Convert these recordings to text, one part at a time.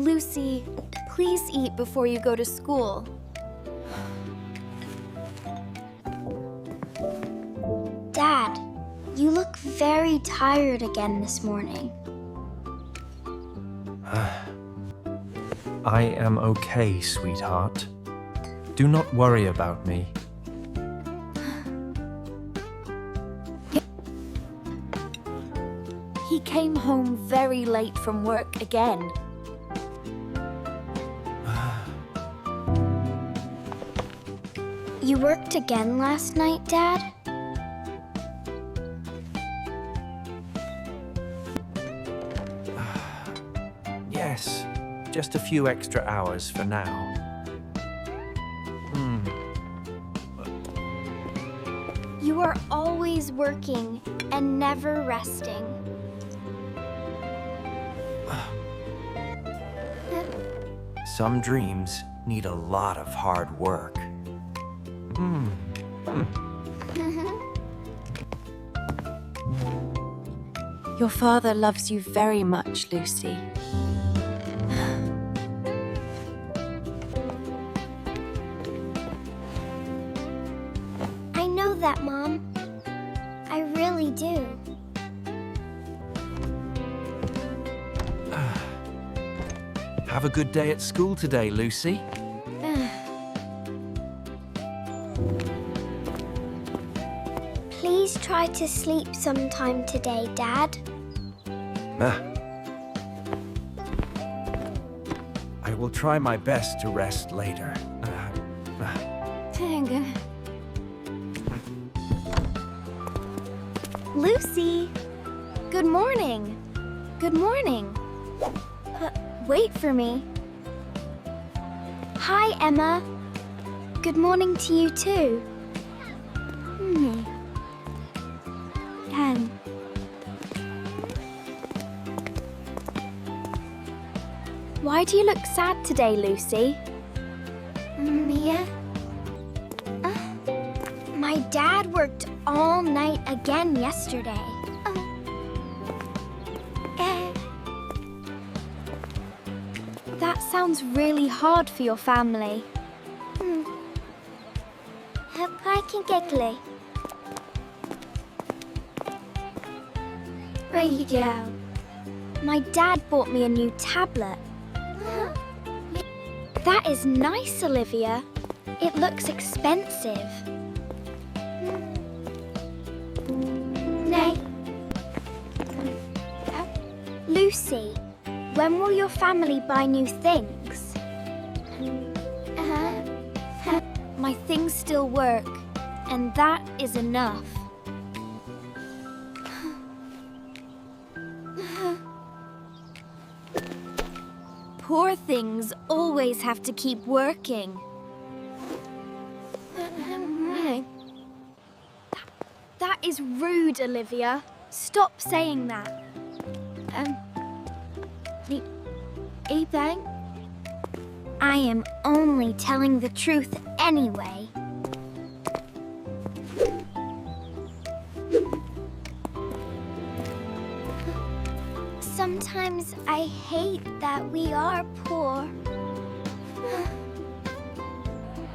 Lucy, please eat before you go to school. Dad, you look very tired again this morning. I am okay, sweetheart. Do not worry about me. He came home very late from work again. You worked again last night, Dad? Yes, just a few extra hours for now. You are always working and never resting. Some dreams need a lot of hard work. Your father loves you very much, Lucy. I know that, Mom. I really do. Have a good day at school today, Lucy. Please try to sleep sometime today, Dad. I will try my best to rest later. Lucy! Good morning. Good morning. Wait for me. Hi, Emma. Good morning to you too. Why do you look sad today, Lucy? Mia? My dad worked all night again yesterday. That sounds really hard for your family. Pakingekli. Radio. My dad bought me a new tablet. That is nice, Olivia. It looks expensive. Nay. Lucy, when will your family buy new things? My things still work, and that is enough. Poor things always have to keep working. That is rude, Olivia. Stop saying that. Ebang? I am only telling the truth anyway. Sometimes I hate that we are poor.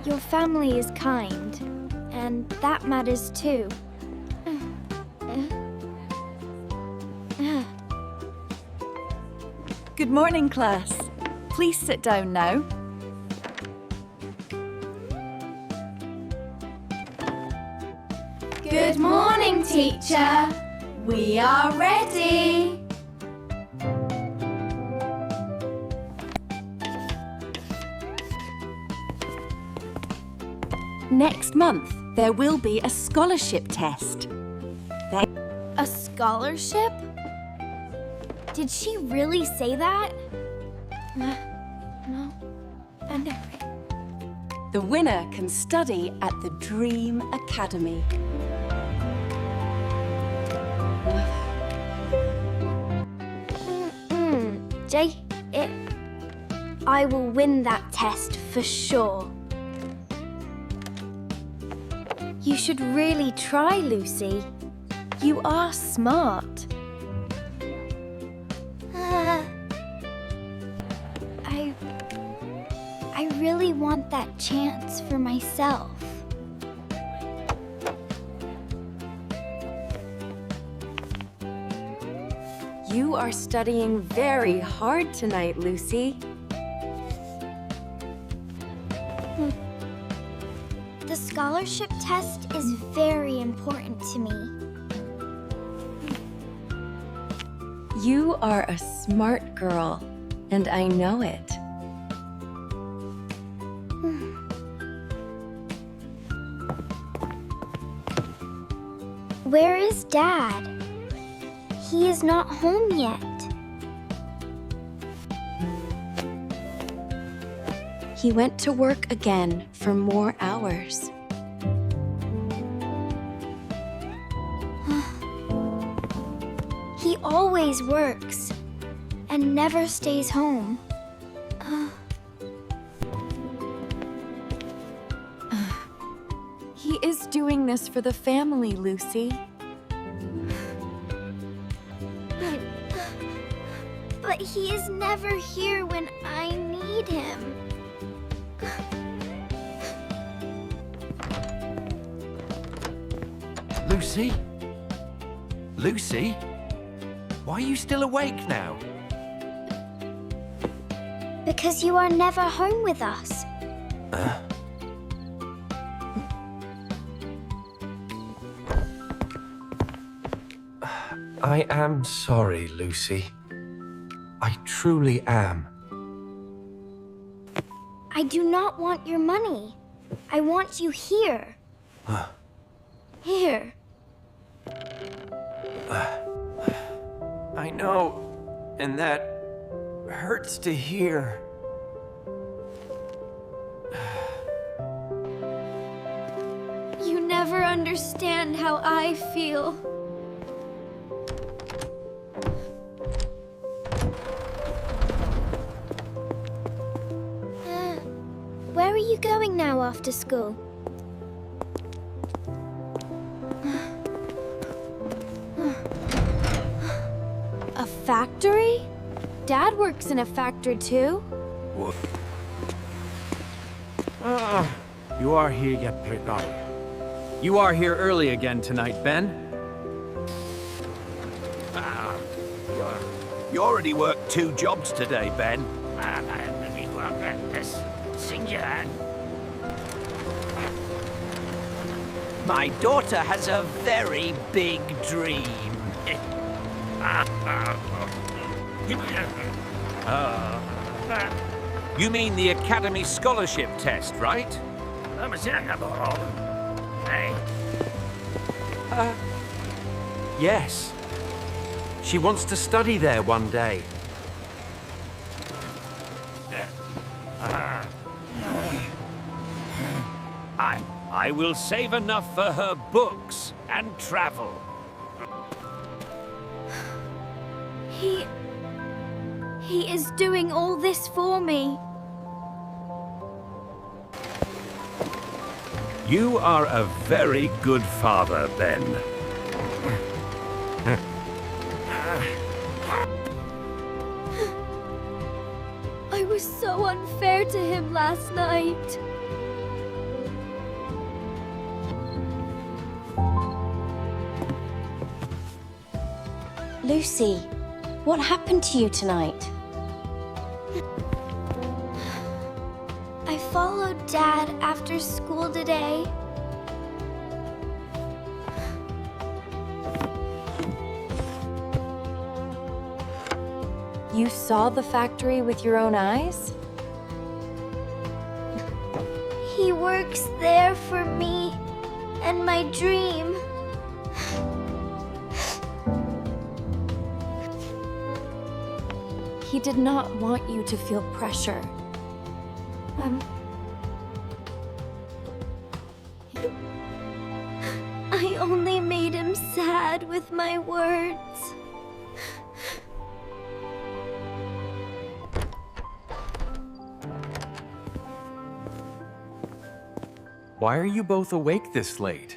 Your family is kind, and that matters too. Good morning, class. Please sit down now. Good morning, teacher. We are ready. Next month, there will be a scholarship test. A scholarship? Did she really say that? No. And The winner can study at the Dream Academy. I will win that test for sure. you should really try, Lucy. You are smart. really want that chance for myself. You are studying very hard tonight, Lucy. The scholarship test is very important to me. You are a smart girl, and I know it. Where is Dad? He is not home yet. He went to work again for more hours. He always works and never stays home. He is doing this for the family, Lucy. But he is never here when I need him. Lucy? Lucy? Why are you still awake now? Because you are never home with us. I am sorry, Lucy. I truly am. I do not want your money. I want you here. Here. I know, and that hurts to hear. You never understand how I feel. Where are you going now after school? A factory? Dad works in a factory too. You are here yet, Pridon. You are here early again tonight, Ben. You already worked 2 jobs today, Ben. My daughter has a very big dream. You mean the Academy Scholarship Test, right? Yes. She wants to study there one day. I will save enough for her books and travel. He is doing all this for me. You are a very good father, Ben. I was so unfair to him last night. Lucy, what happened to you tonight? I followed Dad after school today. You saw the factory with your own eyes? He works there for me and my dream. He did not want you to feel pressure. I only made him sad with my words. Why are you both awake this late?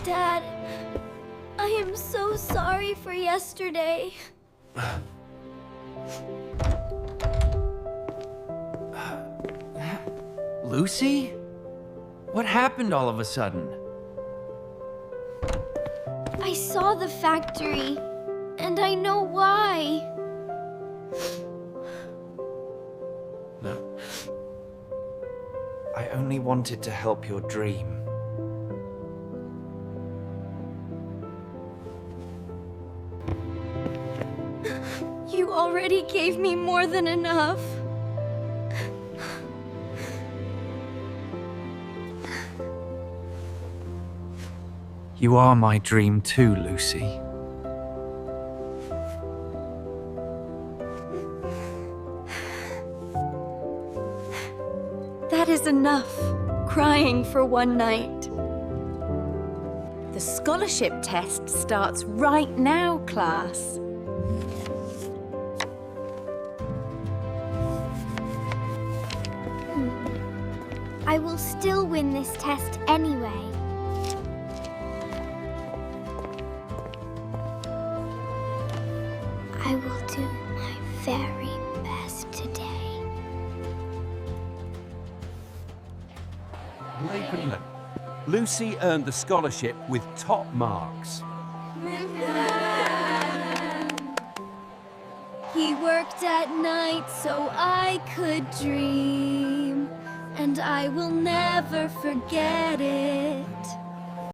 Dad, I am so sorry for yesterday. Lucy? What happened all of a sudden? I saw the factory, and I know why. No. I only wanted to help your dream. You already gave me more than enough. You are my dream too, Lucy. That is enough, crying for one night. The scholarship test starts right now, class. I will still win this test anyway. I will do my very best today. Lucy earned the scholarship with top marks. He worked at night so I could dream, and I will never forget it.